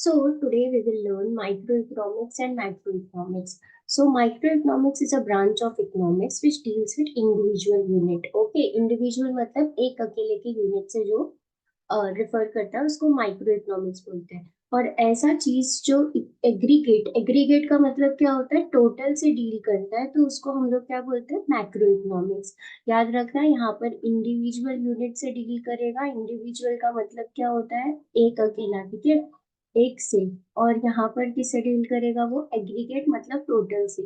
So today we will learn microeconomics and macroeconomics. So microeconomics is a branch of economics which deals with individual unit. Okay, individual मतलब एक अकेले के unit से जो refer करता है उसको माइक्रो इकोनॉमिक्स बोलते हैं। और ऐसा चीज जो एग्रीगेट एग्रीगेट का मतलब क्या होता है, टोटल से डील करता है, तो उसको हम लोग क्या बोलते हैं, मैक्रो इकोनॉमिक्स। याद रखना, यहाँ पर इंडिविजुअल यूनिट से डील करेगा। इंडिविजुअल का मतलब क्या होता है, एक अकेला, ठीक है, एक से। और यहाँ पर किससे डील करेगा, वो एग्रीगेट मतलब टोटल से।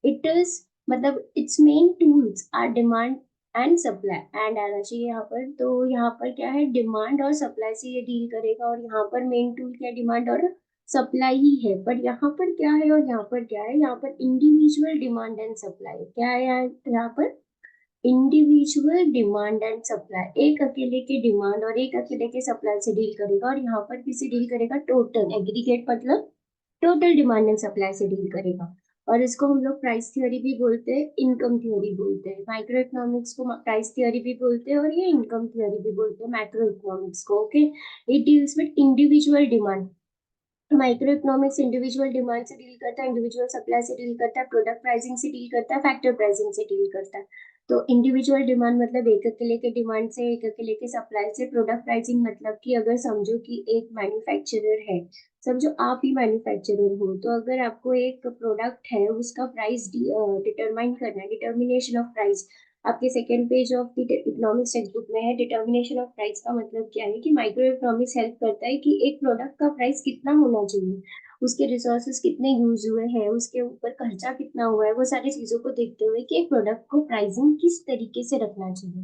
इट इज मतलब it's main tools are demand and supply and आना चाहिए यहाँ पर। तो यहाँ पर क्या है, डिमांड और सप्लाई से ये डील करेगा। और यहाँ पर मेन टूल क्या, डिमांड और सप्लाई ही है। पर यहाँ पर क्या है और यहाँ पर क्या है, यहाँ पर इंडिविजुअल डिमांड एंड सप्लाई क्या है, यहाँ पर इंडिविजुअल डिमांड एंड सप्लाई, एक अकेले के डिमांड और एक अकेले के सप्लाई से डील करेगा। और यहाँ पर किसे डील करेगा, टोटल, एग्रीगेट मतलब टोटल डिमांड एंड सप्लाई से डील करेगा। और इसको हम लोग प्राइस थ्योरी भी बोलते हैं, इनकम थ्योरी बोलते हैं। माइक्रो इकोनॉमिक्स को प्राइस थ्योरी भी बोलते हैं और ये इनकम थ्योरी भी बोलते हैं मैक्रो इकोनॉमिक्स को। Okay, it deals with individual demand. Micro economics individual demand से डील करता है, इंडिविजुअल सप्लाई से डील करता है, प्रोडक्ट प्राइसिंग से डील करता है, फैक्टर प्राइसिंग से डील करता है। तो इंडिविजुअल डिमांड मतलब एक अकेले के डिमांड से, एक अकेले के सप्लाई से। प्रोडक्ट प्राइसिंग मतलब कि अगर समझो कि एक मैन्युफैक्चरर है, समझो आप ही मैन्युफैक्चरर हो, तो अगर आपको एक प्रोडक्ट है उसका प्राइस डिटरमाइन करना है, डिटर्मिनेशन ऑफ प्राइस, आपके second page of the economics text book में है। डिटर्मिनेशन ऑफ प्राइस का मतलब क्या है कि माइक्रो इकोनॉमिक्स हेल्प करता है कि एक प्रोडक्ट का प्राइस कितना होना चाहिए, उसके रिसोर्सेज कितने यूज हुए हैं, उसके ऊपर खर्चा कितना हुआ है, वो सारी चीजों को देखते हुए कि एक प्रोडक्ट को प्राइसिंग किस तरीके से रखना चाहिए,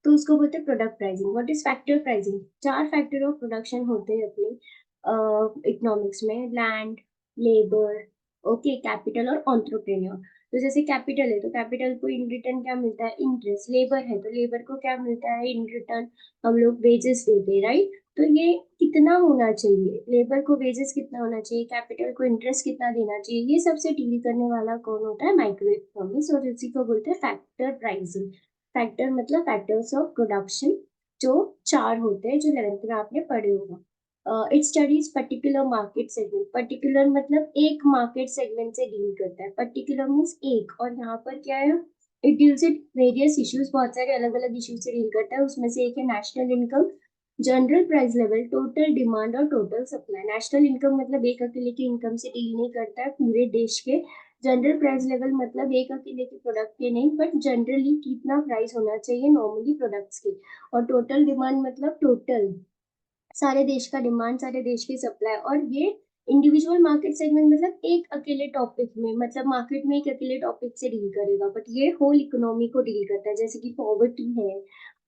तो उसको बोलते हैं product pricing. What is factor pricing, चार फैक्टर ऑफ प्रोडक्शन होते हैं अपने इकोनॉमिक्स में, लैंड, लेबर, ओके, कैपिटल और एंटरप्रेन्योर। तो जैसे कैपिटल है तो कैपिटल को इन रिटर्न क्या मिलता है, इंटरेस्ट। लेबर है तो लेबर को क्या मिलता है, इन रिटर्न हम लोग वेजेस देते हैं, राइट। तो ये कितना होना चाहिए, लेबर को वेजेस कितना होना चाहिए, कैपिटल को इंटरेस्ट कितना देना चाहिए, ये सबसे डील करने वाला कौन होता है, माइक्रो इकोनॉमिक्स। और इसी को बोलते हैं फैक्टर प्राइसिंग। फैक्टर मतलब फैक्टर्स ऑफ प्रोडक्शन, जो चार होते हैं, जो 11th में आपने पढ़े होगा। It studies particular market segment. Particular मतलब एक मार्केट सेगमेंट से डील करता है, पर्टिकुलर मीन्स एक। और यहाँ पर क्या है, it deals with various issues, बहुत सारे अलग अलग इश्यूज से डील करता है। उसमें से एक है national income, general price level, total demand और टोटल सप्लाई। नेशनल इनकम मतलब एक अकेले की इनकम से डील नहीं करता है, पूरे देश के। जनरल प्राइस लेवल मतलब एक अकेले के प्रोडक्ट के नहीं, बट जनरली कितना प्राइस होना चाहिए नॉर्मली प्रोडक्ट्स के। और टोटल डिमांड मतलब टोटल सारे देश का डिमांड, सारे देश की सप्लाई। और ये इंडिविजुअल मार्केट सेगमेंट मतलब एक अकेले टॉपिक में, मतलब मार्केट में एक अकेले टॉपिक से डील करेगा, बट ये होल इकोनॉमी को डील करता है। जैसे कि पॉवर्टी है,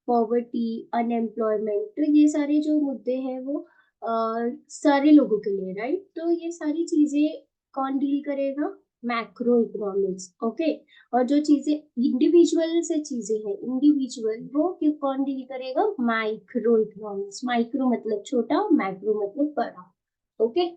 पॉवर्टी, अनएम्प्लॉयमेंट, तो ये सारे जो मुद्दे हैं वो सारे लोगों के लिए, राइट। तो ये सारी चीजें कौन डील करेगा, मैक्रो इकोनॉमिक्स। ओके, और जो चीजें इंडिविजुअल से चीजें हैं, इंडिविजुअल, वो क्यों कौन डील करेगा, माइक्रो इकोनॉमिक्स। माइक्रो मतलब छोटा, मैक्रो मतलब बड़ा। ओके।